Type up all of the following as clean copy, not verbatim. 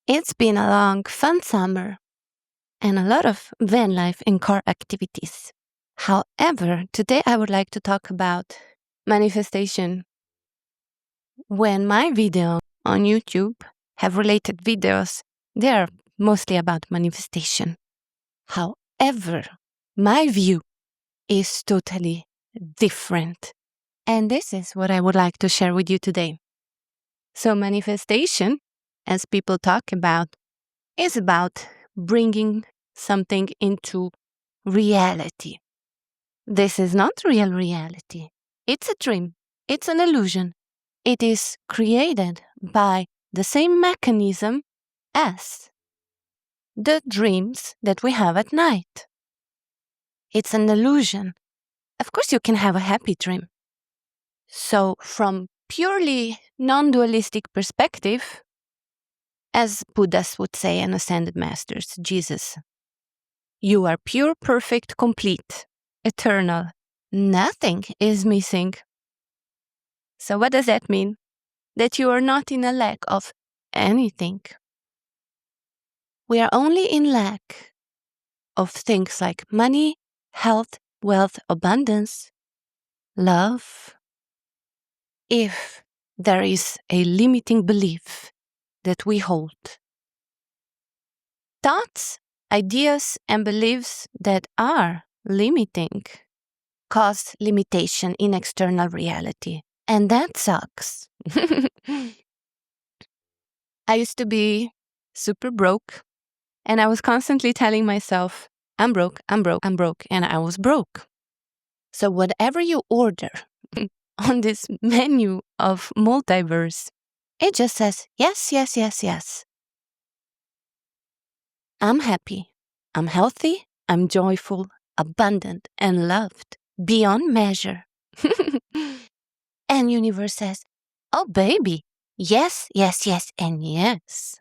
It's been a long, fun summer and a lot of van life and car activities. However, today I would like to talk about manifestation. When my videos on YouTube have related videos, they are mostly about manifestation. However, my view is totally different. And this is what I would like to share with you today. So manifestation, as people talk about, is about bringing something into reality. This is not real reality. It's a dream. It's an illusion. It is created by the same mechanism as the dreams that we have at night. It's an illusion. Of course, you can have a happy dream. So from purely non-dualistic perspective, as Buddhas would say and ascended masters, Jesus, you are pure, perfect, complete, eternal. Nothing is missing. So what does that mean? That you are not in a lack of anything. We are only in lack of things like money, health, wealth, abundance, love, if there is a limiting belief that we hold. Thoughts, ideas, and beliefs that are limiting cause limitation in external reality. And that sucks. I used to be super broke, and I was constantly telling myself, I'm broke, I'm broke, I'm broke, and I was broke. So whatever you order on this menu of multiverse, it just says, yes, yes, yes, yes. I'm happy, I'm healthy, I'm joyful, abundant, and loved beyond measure. And universe says, oh baby, yes, yes, yes, and yes.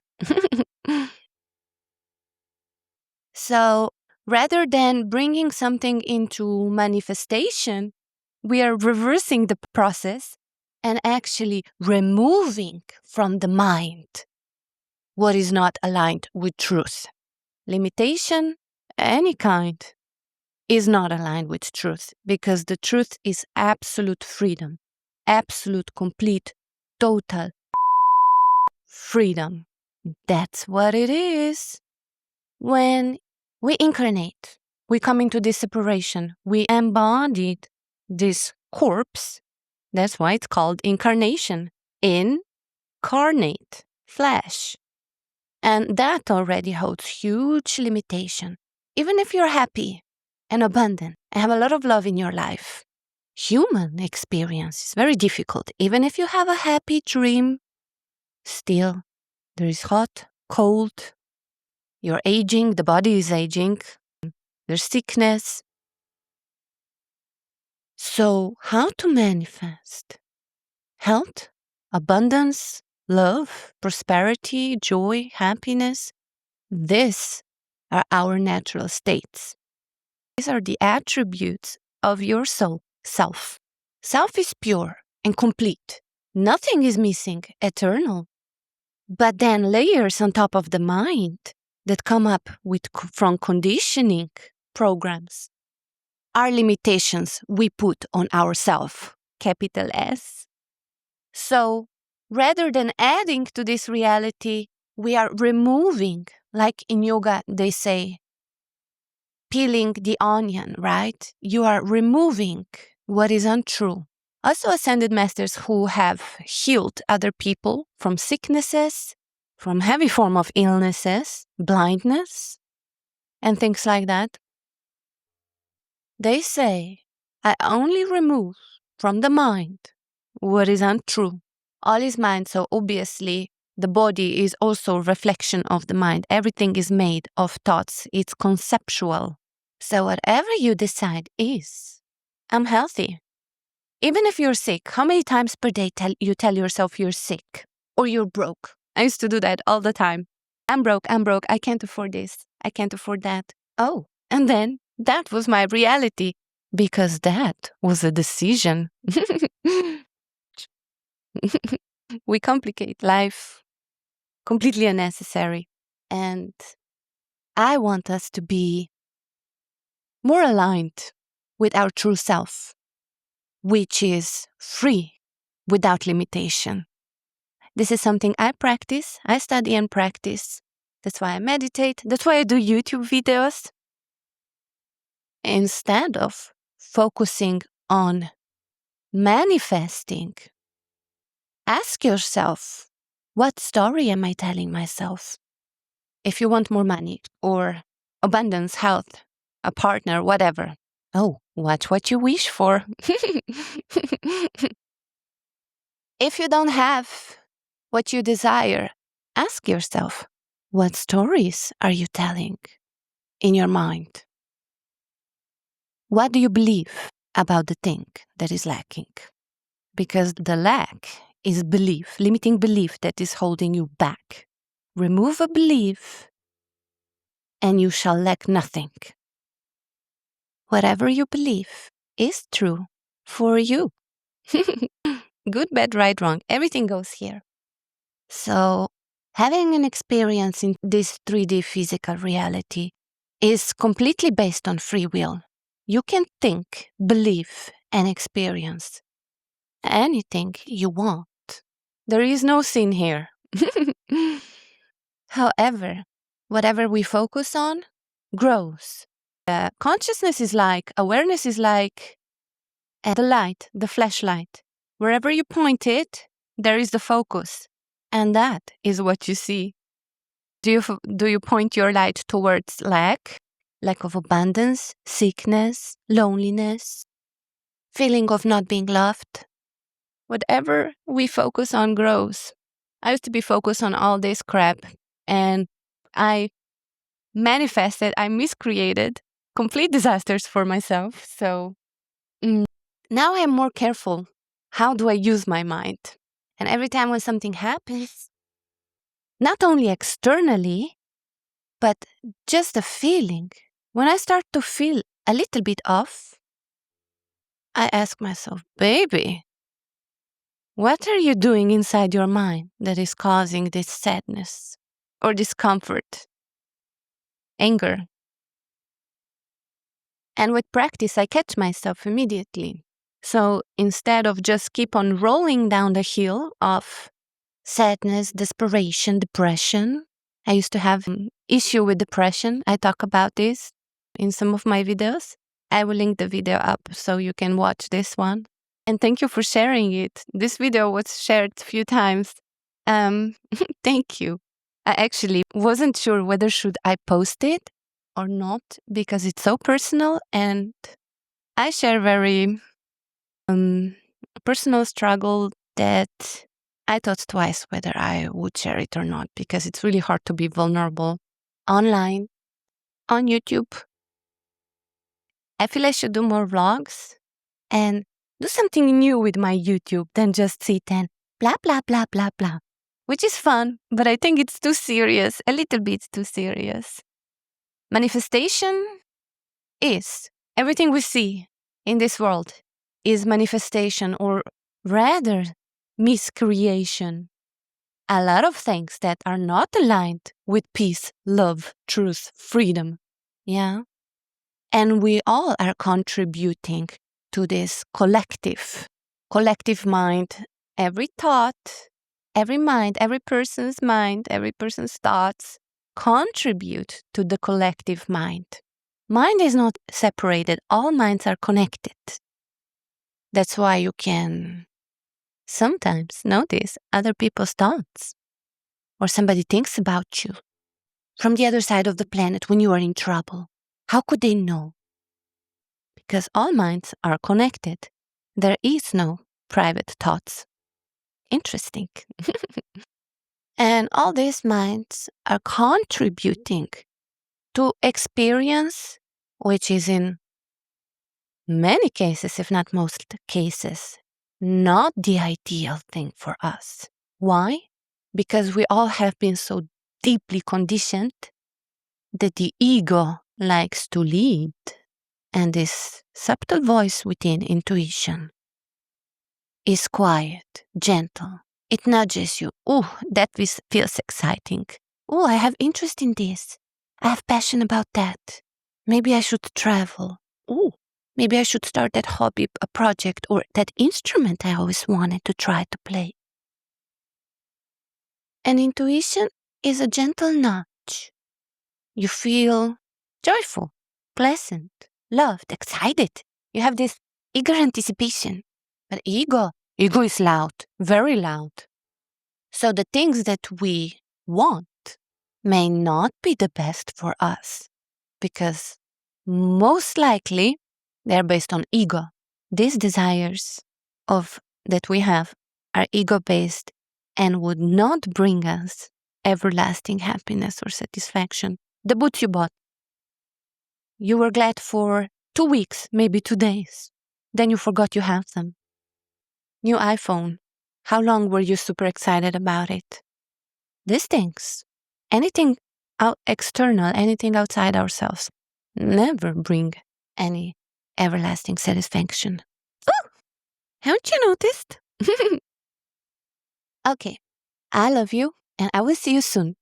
So rather than bringing something into manifestation, we are reversing the process and actually removing from the mind what is not aligned with truth. Limitation, any kind, is not aligned with truth because the truth is absolute freedom, absolute, complete, total freedom. That's what it is. When we incarnate, we come into this separation, we embodied this corpse. That's why it's called incarnation. Incarnate, flesh. And that already holds huge limitation. Even if you're happy and abundant and have a lot of love in your life, human experience is very difficult. Even if you have a happy dream, still there is hot, cold, you're aging, the body is aging, there's sickness. So how to manifest? Health, abundance, love, prosperity, joy, happiness. These are our natural states. These are the attributes of your soul, self. Self is pure and complete. Nothing is missing, eternal. But then layers on top of the mind that come up from conditioning programs are limitations we put on ourselves, capital S. So rather than adding to this reality, we are removing, like in yoga they say, peeling the onion, right? You are removing what is untrue. Also ascended masters who have healed other people from sicknesses, from heavy form of illnesses, blindness, and things like that. They say, I only remove from the mind what is untrue. All is mind, so obviously the body is also a reflection of the mind. Everything is made of thoughts. It's conceptual. So whatever you decide is, I'm healthy. Even if you're sick, how many times per day you tell yourself you're sick or you're broke? I used to do that all the time. I'm broke, I can't afford this, I can't afford that. Oh, and then that was my reality because that was a decision. We complicate life completely unnecessary. And I want us to be more aligned with our true self, which is free without limitation. This is something I practice, I study and practice. That's why I meditate. That's why I do YouTube videos. Instead of focusing on manifesting, ask yourself, what story am I telling myself? If you want more money or abundance, health, a partner, whatever. Oh, watch what you wish for. If you don't have what you desire, ask yourself, what stories are you telling in your mind? What do you believe about the thing that is lacking? Because the lack is belief, limiting belief that is holding you back. Remove a belief and you shall lack nothing. Whatever you believe is true for you. Good, bad, right, wrong. Everything goes here. So having an experience in this 3D physical reality is completely based on free will. You can think, believe, and experience anything you want. There is no sin here. However, whatever we focus on grows. Consciousness is like, awareness is like the light, the flashlight. Wherever you point it, there is the focus. And that is what you see. Do you point your light towards lack of abundance, sickness, loneliness, feeling of not being loved? Whatever we focus on grows. I used to be focused on all this crap, and I manifested, I miscreated complete disasters for myself. So now I am more careful. How do I use my mind? And every time when something happens, not only externally, but just a feeling. When I start to feel a little bit off, I ask myself, baby, what are you doing inside your mind that is causing this sadness or discomfort, anger? And with practice, I catch myself immediately. So instead of just keep on rolling down the hill of sadness, desperation, depression, I used to have an issue with depression. I talk about this in some of my videos. I will link the video up so you can watch this one. And thank you for sharing it. This video was shared a few times. Thank you. I actually wasn't sure whether should I post it or not because it's so personal, and I share very personal struggle that I thought twice whether I would share it or not, because it's really hard to be vulnerable online, on YouTube. I feel I should do more vlogs and do something new with my YouTube than just sit and blah, blah, blah, blah, blah, which is fun, but I think it's too serious, a little bit too serious. Manifestation is everything we see in this world is manifestation, or rather miscreation. A lot of things that are not aligned with peace, love, truth, freedom. Yeah. And we all are contributing to this collective mind. Every thought, every mind, every person's mind, every person's thoughts contribute to the collective mind. Mind is not separated. All minds are connected. That's why you can sometimes notice other people's thoughts, or somebody thinks about you from the other side of the planet when you are in trouble. How could they know? Because all minds are connected. There is no private thoughts. Interesting. And all these minds are contributing to experience, which is in many cases, if not most cases, not the ideal thing for us. Why? Because we all have been so deeply conditioned that the ego likes to lead, and this subtle voice within, intuition, is quiet, gentle, It nudges you. Oh, that feels exciting. Oh, I have interest in this. I have passion about that. Maybe I should travel. Oh, maybe I should start that hobby, a project, or that instrument I always wanted to try to play. And intuition is a gentle nudge. You feel joyful, pleasant, loved, excited. You have this eager anticipation. But ego is loud, very loud. So the things that we want may not be the best for us because most likely they're based on ego. These desires that we have are ego-based and would not bring us everlasting happiness or satisfaction. The boots you bought, you were glad for 2 weeks, maybe 2 days. Then you forgot you have them. New iPhone. How long were you super excited about it? These things, anything external, anything outside ourselves, never bring any everlasting satisfaction. Oh, haven't you noticed? Okay, I love you, and I will see you soon.